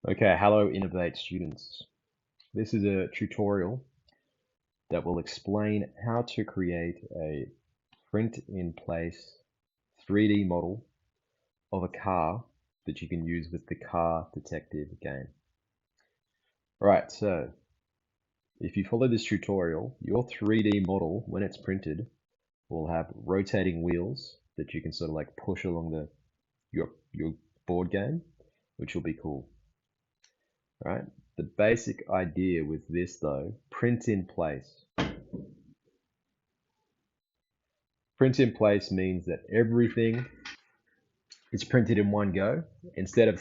Okay, hello INNOV8 students. This is a tutorial that will explain how to create a print-in-place 3D model of a car that you can use with the Car Detective game. Right, so if you follow this tutorial, your 3D model, when it's printed, will have rotating wheels that you can sort of like push along your board game, which will be cool. Right? The basic idea with this though, print in place. Print in place means that everything is printed in one go instead of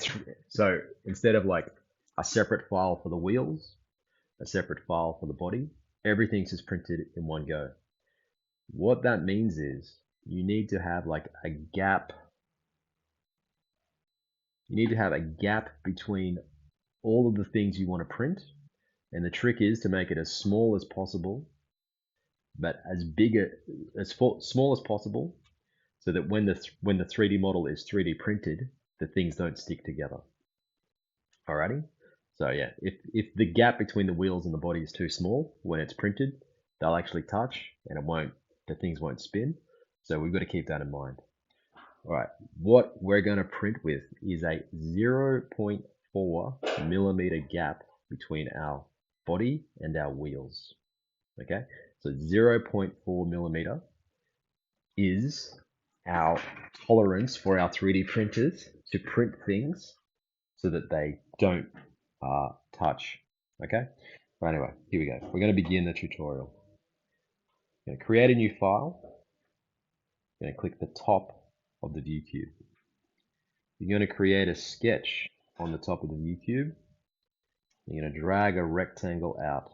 instead of like a separate file for the wheels, a separate file for the body, everything's just printed in one go. What that means is you need to have like a gap. You need to have a gap between all of the things you want to print, and the trick is to make it as small as possible but as small as possible, so that when the 3D model is 3D printed, the things don't stick together. Alrighty. So yeah, if the gap between the wheels and the body is too small, when it's printed, they'll actually touch and the things won't spin. So we've got to keep that in mind. All right, what we're going to print with is a 0.4 millimeter gap between our body and our wheels. Okay, so 0.4 millimeter is our tolerance for our 3D printers to print things so that they don't touch. Okay, right, anyway, here we go. We're going to begin the tutorial. I'm going to create a new file. I'm going to click the top of the view cube. You're going to create a sketch on the top of the view cube. You're going to drag a rectangle out.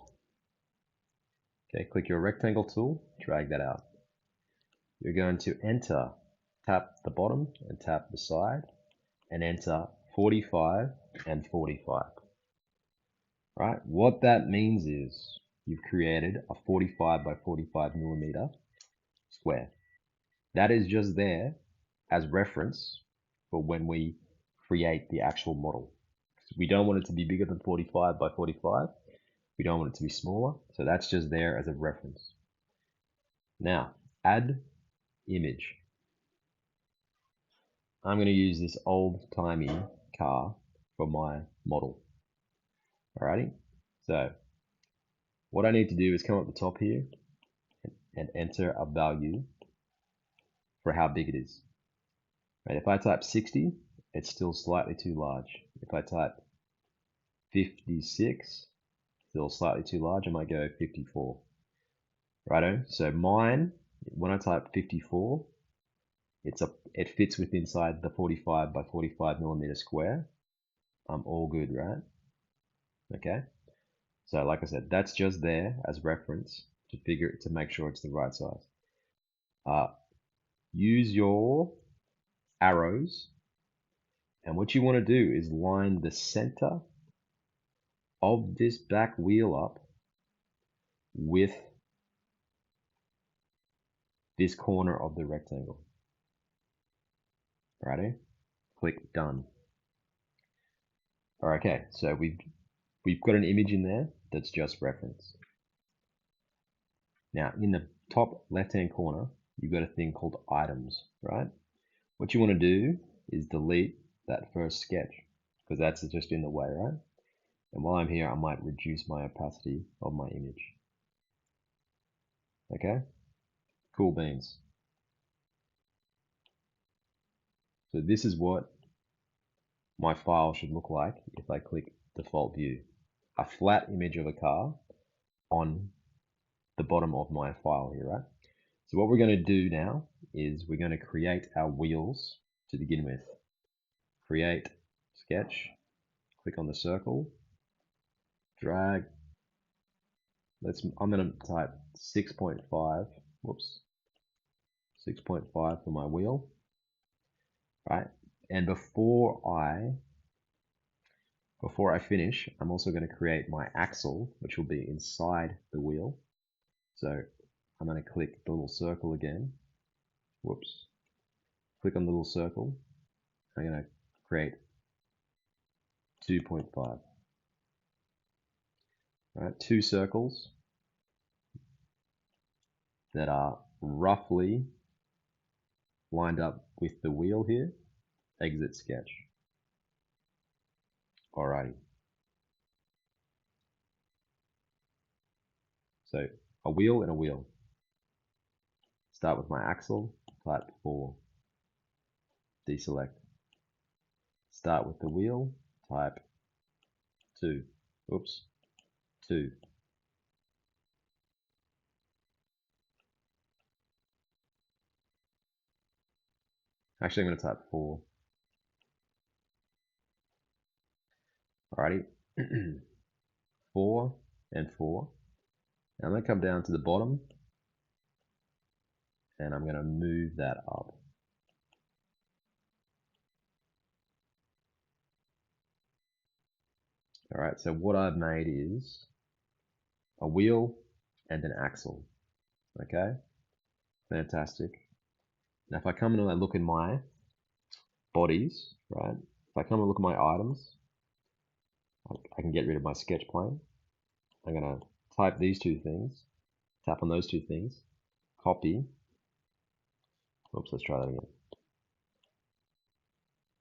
Okay, click your rectangle tool, drag that out. You're going to tap the bottom and tap the side, and enter 45 and 45. Right? What that means is you've created a 45 by 45 millimeter square. That is just there as reference for when we create the actual model. We don't want it to be bigger than 45 by 45. We don't want it to be smaller. So that's just there as a reference. Now, add image. I'm going to use this old-timey car for my model. Alrighty? So what I need to do is come up the top here and enter a value for how big it is. Right? If I type 60, it's still slightly too large. If I type 56, still slightly too large, I might go 54. Righto? So mine, when I type 54, it fits within inside the 45 by 45 millimeter square. I'm all good, right? Okay. So like I said, that's just there as reference to make sure it's the right size. Use your arrows, and what you want to do is line the center of this back wheel up with this corner of the rectangle. Righty? Click done. Okay, so we've got an image in there that's just reference. Now, in the top left-hand corner, you've got a thing called items, right? What you want to do is delete that first sketch because that's just in the way, right? And while I'm here, I might reduce my opacity of my image. Okay? Cool beans. So this is what my file should look like if I click default view. A flat image of a car on the bottom of my file here, right? So what we're going to do now is we're going to create our wheels to begin with. Create sketch, click on the circle, drag. I'm going to type 6.5, whoops, 6.5 for my wheel, right? And before I finish, I'm also going to create my axle, which will be inside the wheel. So I'm going to click the little circle again. Whoops. Click on the little circle. I'm going to create 2.5. All right, two circles that are roughly lined up with the wheel here. Exit sketch. Alrighty. So a wheel and a wheel. Start with my axle, type 4. Deselect. Start with the wheel, type 2. Oops, 2. Actually, I'm going to type 4. Alrighty. 4 and 4. Now I'm going to come down to the bottom and I'm going to move that up. Alright, so what I've made is a wheel and an axle. Okay, fantastic. Now if I come and look in my bodies, right, if I come and look at my items, I can get rid of my sketch plane. I'm going to type these two things, tap on those two things, copy. Oops, let's try that again.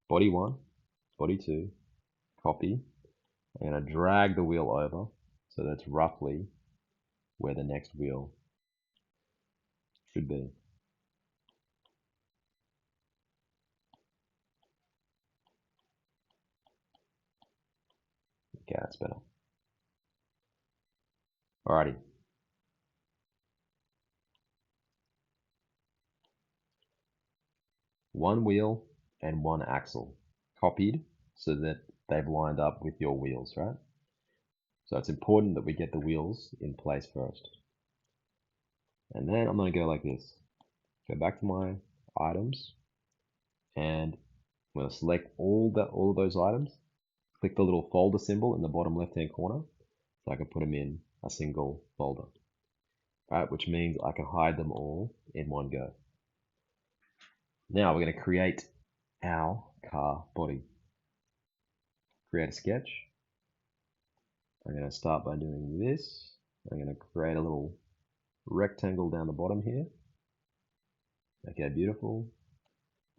Body 1, body 2, copy. I'm going to drag the wheel over so that's roughly where the next wheel should be. Okay, that's better. Alrighty. One wheel and one axle copied so that they've lined up with your wheels, right? So it's important that we get the wheels in place first. And then I'm going to go like this. Go back to my items and I'm going to select all of those items. Click the little folder symbol in the bottom left hand corner so I can put them in a single folder. Right, which means I can hide them all in one go. Now we're going to create our car body. Create a sketch. I'm going to start by doing this. I'm going to create a little rectangle down the bottom here. Okay, beautiful.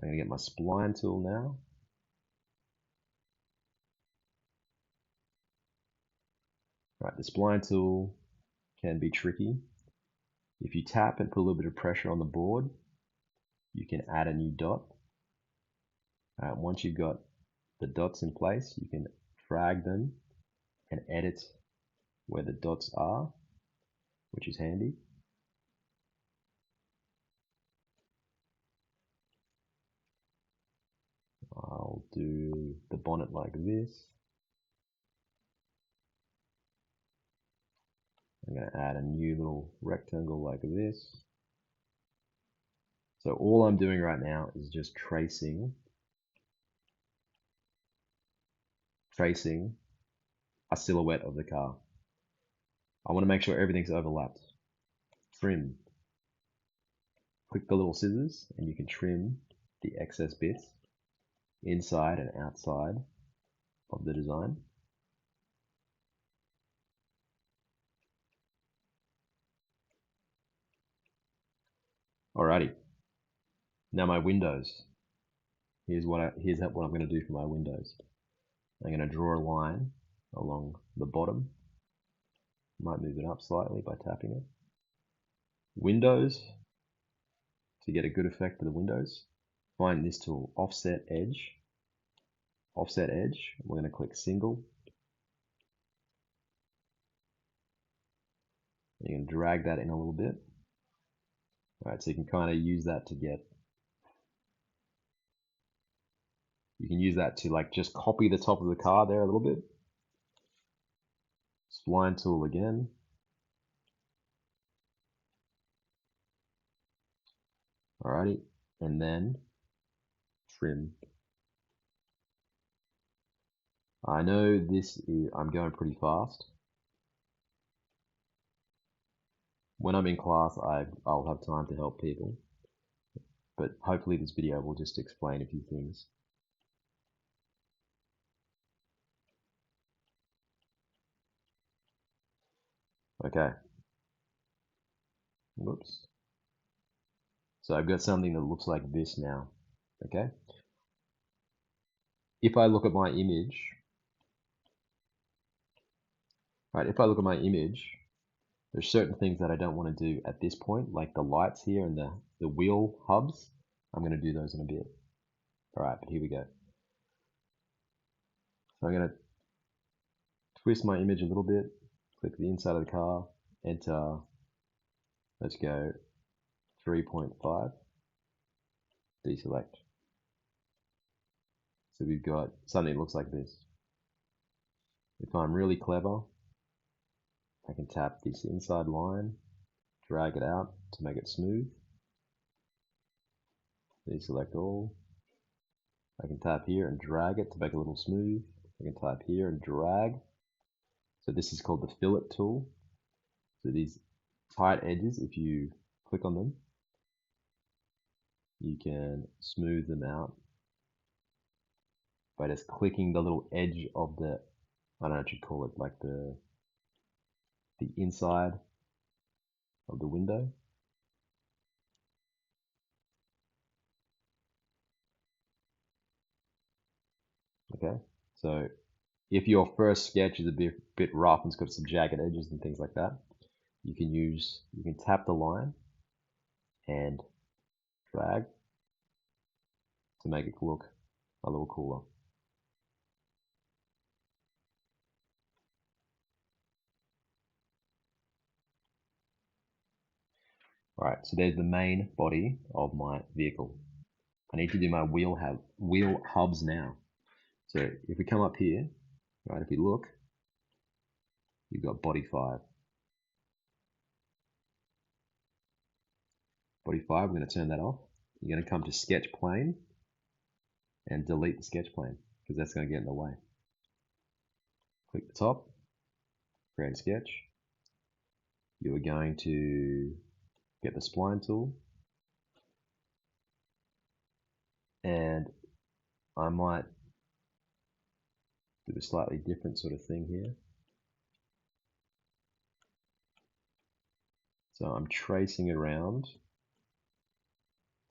I'm going to get my spline tool now. Right, the spline tool can be tricky. If you tap and put a little bit of pressure on the board, you can add a new dot. Once you've got the dots in place, you can drag them and edit where the dots are, which is handy. I'll do the bonnet like this. I'm going to add a new little rectangle like this. So all I'm doing right now is just tracing a silhouette of the car. I want to make sure everything's overlapped. Trim. Click the little scissors and you can trim the excess bits inside and outside of the design. Alrighty. Now my windows. Here's what I'm going to do for my windows. I'm going to draw a line along the bottom. Might move it up slightly by tapping it. Windows. To get a good effect for the windows, find this tool, offset edge. Offset edge. We're going to click single. You can drag that in a little bit. All right, so you can kind of use that to get. You can use that to like just copy the top of the car there a little bit. Spline tool again. Alrighty, and then trim. I know this is, I'm going pretty fast. When I'm in class, I'll have time to help people, but hopefully this video will just explain a few things. Okay. Whoops. So I've got something that looks like this now. Okay. If I look at my image, right, if I look at my image, there's certain things that I don't want to do at this point, like the lights here and the wheel hubs. I'm going to do those in a bit. All right, but here we go. So I'm going to twist my image a little bit, click the inside of the car, enter, let's go 3.5, deselect. So we've got something that looks like this. If I'm really clever, I can tap this inside line, drag it out to make it smooth, deselect all. I can tap here and drag it to make it a little smooth. I can tap here and drag. So this is called the fillet tool. So these tight edges, if you click on them, you can smooth them out by just clicking the little edge of the, I don't know what you'd call it, like the inside of the window. Okay, so if your first sketch is a bit rough and it's got some jagged edges and things like that, you can tap the line and drag to make it look a little cooler. All right, so there's the main body of my vehicle. I need to do my wheel hubs now. So if we come up here, right, if you look, you've got body 5. Body 5, we're going to turn that off. You're going to come to sketch plane and delete the sketch plane because that's going to get in the way. Click the top, create a sketch. You are going to get the spline tool, and I might do a slightly different sort of thing here. So I'm tracing around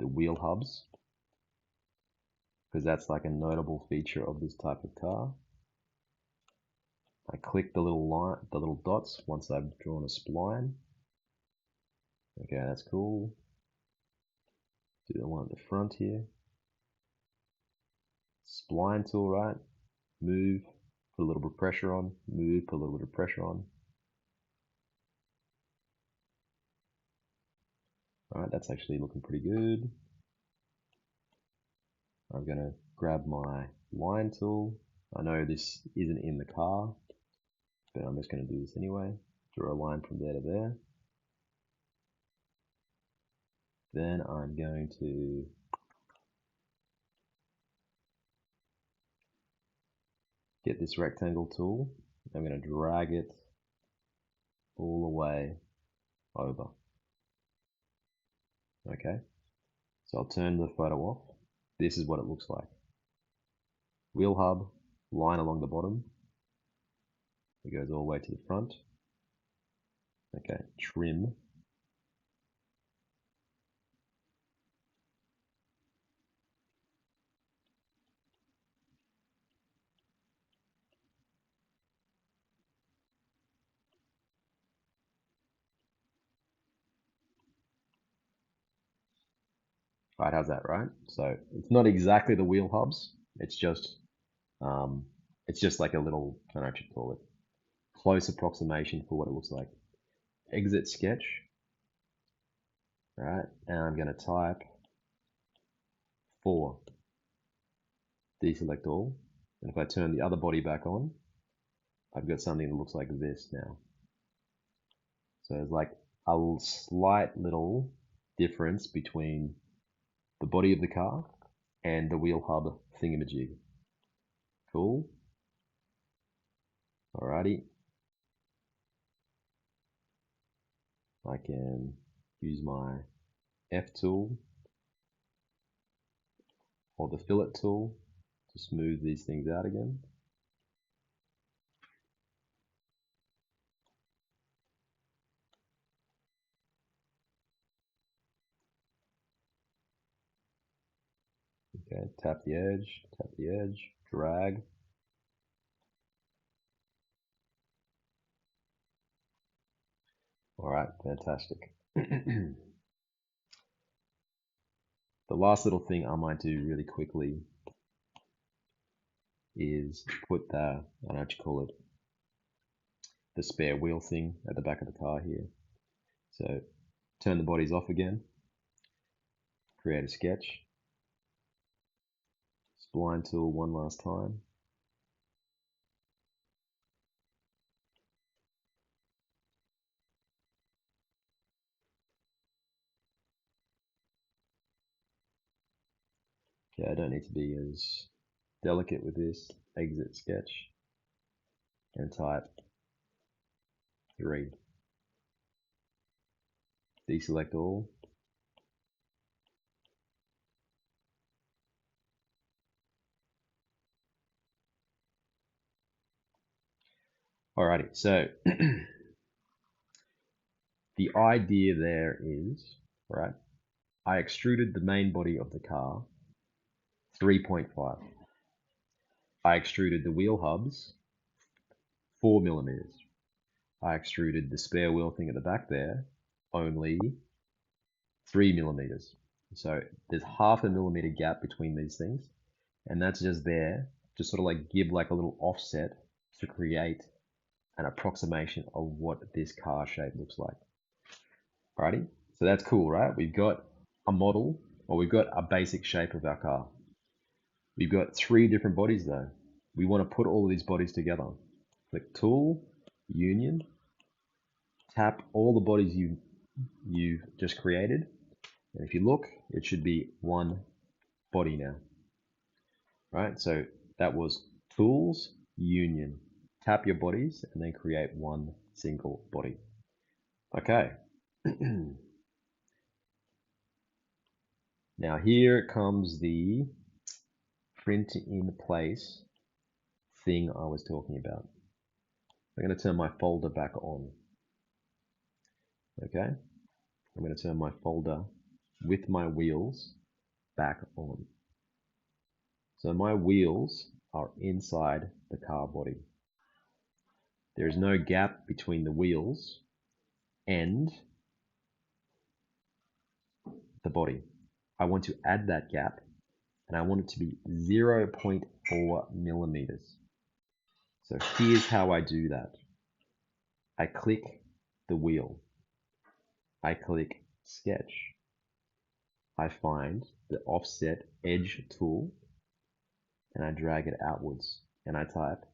the wheel hubs because that's like a notable feature of this type of car. I click the little dots once I've drawn a spline. Okay, that's cool. Do the one at the front here. Spline tool, right? Move, put a little bit of pressure on, move, put a little bit of pressure on. All right, that's actually looking pretty good. I'm gonna grab my line tool. I know this isn't in the car, but I'm just gonna do this anyway. Draw a line from there to there. Then I'm going to get this rectangle tool. I'm going to drag it all the way over. Okay, so I'll turn the photo off. This is what it looks like. Wheel hub, line along the bottom. It goes all the way to the front. Okay, trim. Right, how's that, right? So it's not exactly the wheel hubs. It's just like a little, I don't know what you'd call it, close approximation for what it looks like. Exit sketch. All right, and I'm going to type 4. Deselect all. And if I turn the other body back on, I've got something that looks like this now. So there's like a slight little difference between the body of the car and the wheel hub thingamajig. Cool. Alrighty. I can use my F tool or the fillet tool to smooth these things out again. Okay, tap the edge, drag. All right, fantastic. The last little thing I might do really quickly is put the, I don't know what you call it, the spare wheel thing at the back of the car here. So turn the bodies off again, create a sketch, spline tool one last time. Okay, I don't need to be as delicate with this. Exit sketch and type 3. Deselect all. Alrighty, so the idea there is, right, I extruded the main body of the car 3.5. I extruded the wheel hubs 4 millimeters. I extruded the spare wheel thing at the back there only 3 millimeters. So there's half a millimeter gap between these things, and that's just there to sort of like give like a little offset to create an approximation of what this car shape looks like. Alrighty, so that's cool, right? We've got a model, or we've got a basic shape of our car. We've got 3 different bodies though. We want to put all of these bodies together. Click Tool, Union, tap all the bodies you've just created, and if you look, it should be one body now. Right, so that was Tools, Union. Tap your bodies and then create one single body. Okay. Now here comes the print in place thing I was talking about. I'm going to turn my folder back on. Okay, I'm going to turn my folder with my wheels back on. So my wheels are inside the car body. There is no gap between the wheels and the body. I want to add that gap, and I want it to be 0.4 millimeters. So here's how I do that. I click the wheel. I click sketch. I find the offset edge tool and I drag it outwards and I type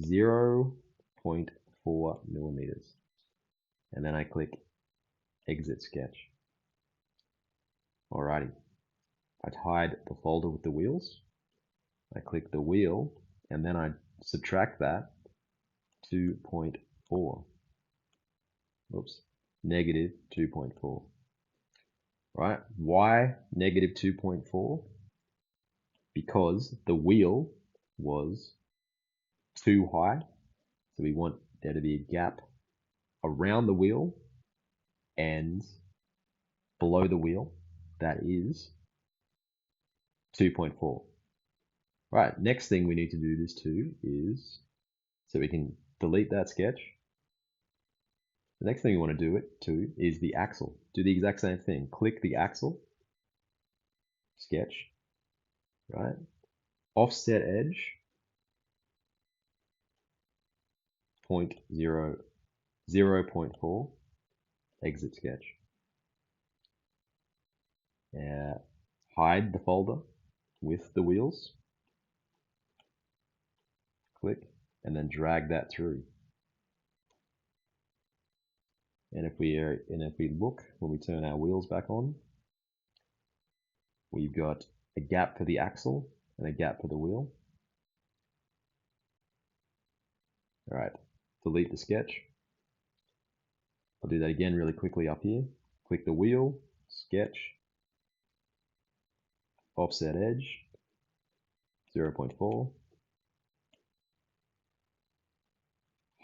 0.4 millimeters. And then I click exit sketch. Alrighty. I hide the folder with the wheels. I click the wheel and then I subtract that 2.4. Oops, negative 2.4. Right? Why negative 2.4? Because the wheel was too high. So we want there to be a gap around the wheel and below the wheel. That is 2.4. Right, next thing we need to do this to is, so we can delete that sketch. The next thing we want to do it to is the axle. Do the exact same thing. Click the axle, sketch, right? Offset edge, 0.4, exit sketch. Hide the folder with the wheels, click, and then drag that through. And if we look, when we turn our wheels back on, we've got a gap for the axle and a gap for the wheel. All right, delete the sketch. I'll do that again really quickly up here. Click the wheel, sketch, offset edge, 0.4.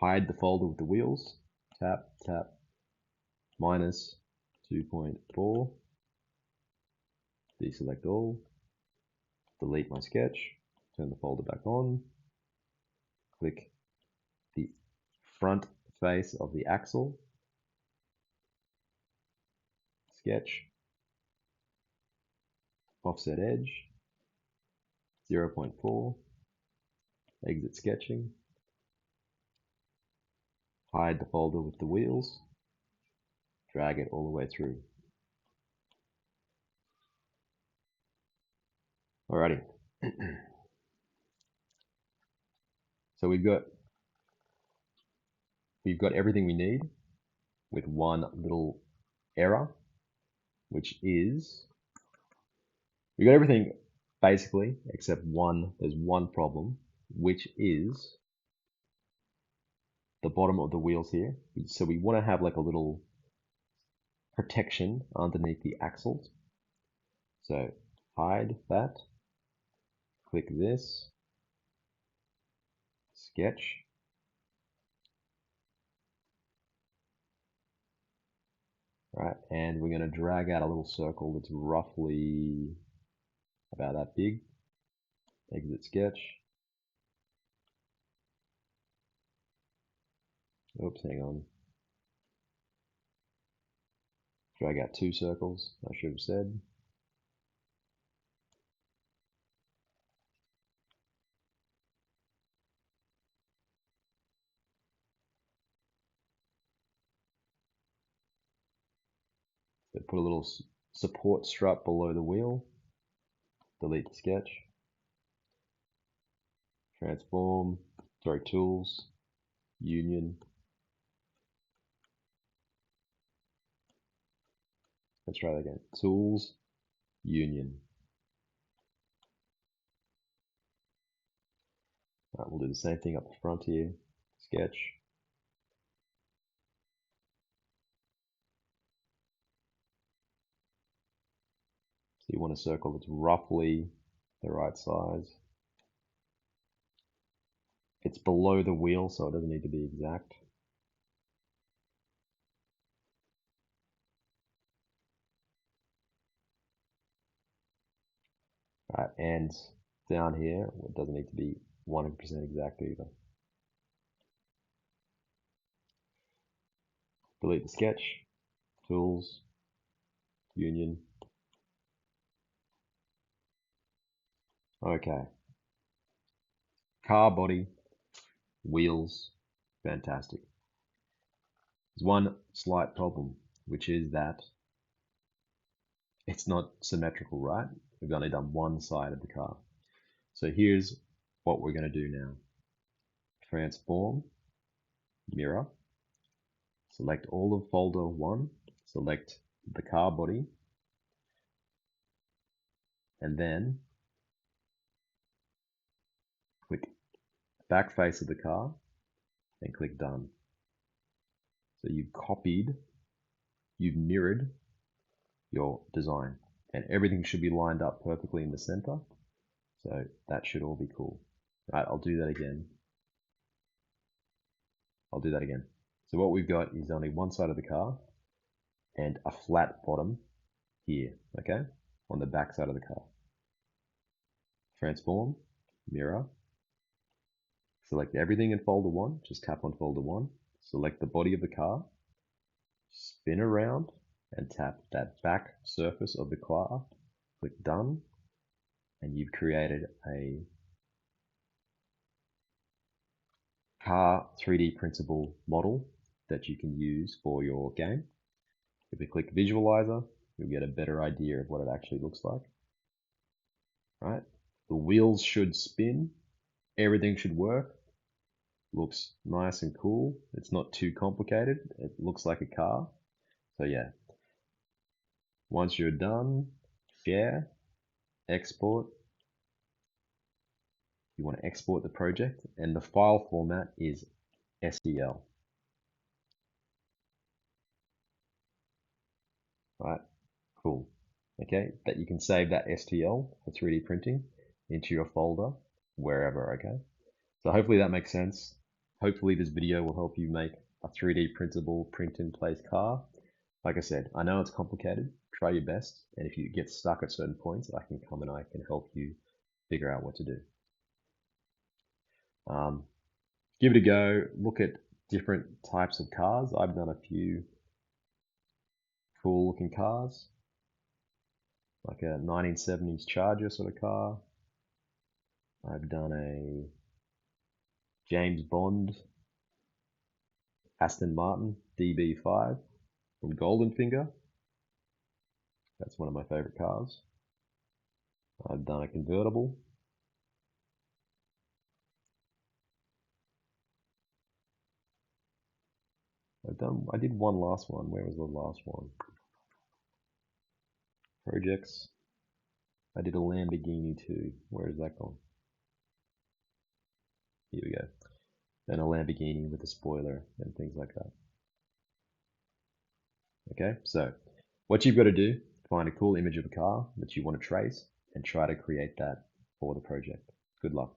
Hide the folder with the wheels, tap, tap, minus 2.4. Deselect all. delete my sketch, turn the folder back on, click the front face of the axle, sketch, offset edge, 0.4, exit sketching, hide the folder with the wheels, drag it all the way through. Alrighty. So we've got everything we need with one little error, which is we got everything basically except there's one problem, which is the bottom of the wheels here. So we want to have like a little protection underneath the axles. So hide that, click this, sketch, right, and we're going to drag out a little circle that's roughly about that big, exit sketch. Oops, hang on. Drag out 2 circles, I should have said. So put a little support strut below the wheel, delete the sketch, tools, union. Let's try that again. Tools, union. Right, we'll do the same thing up the front here. Sketch. So you want a circle that's roughly the right size. It's below the wheel, so it doesn't need to be exact. Right, and down here, it doesn't need to be 100% exact either. Delete the sketch, tools, union. Okay. Car body, wheels, fantastic. There's one slight problem, which is that it's not symmetrical, right? We've only done one side of the car. So here's what we're going to do now. Transform, mirror, select all of folder 1, select the car body, and then click back face of the car and click done. So you've mirrored your design, and everything should be lined up perfectly in the center. So that should all be cool. Right, I'll do that again. So what we've got is only one side of the car and a flat bottom here, okay, on the back side of the car. Transform, mirror, select everything in folder 1, just tap on folder 1, select the body of the car, spin around and tap that back surface of the car, click done, and you've created a car 3D printable model that you can use for your game. If we click visualizer, you'll get a better idea of what it actually looks like. Right? The wheels should spin, everything should work. Looks nice and cool. It's not too complicated. It looks like a car. So yeah, once you're done, share, export. You want to export the project, and the file format is STL. Right, cool. Okay, that you can save that STL for 3D printing into your folder wherever, okay? So hopefully that makes sense. Hopefully this video will help you make a 3D printable print-in-place car. Like I said, I know it's complicated. Try your best, and if you get stuck at certain points, I can come and I can help you figure out what to do. Give it a go. Look at different types of cars. I've done a few cool looking cars, like a 1970s Charger sort of car. I've done a James Bond Aston Martin DB5 from Goldenfinger. That's one of my favorite cars. I've done a convertible. I did one last one. Where was the last one? Projects. I did a Lamborghini too. Where is that gone? Here we go. And a Lamborghini with a spoiler and things like that. Okay, so what you've got to do, find a cool image of a car that you want to trace and try to create that for the project. Good luck.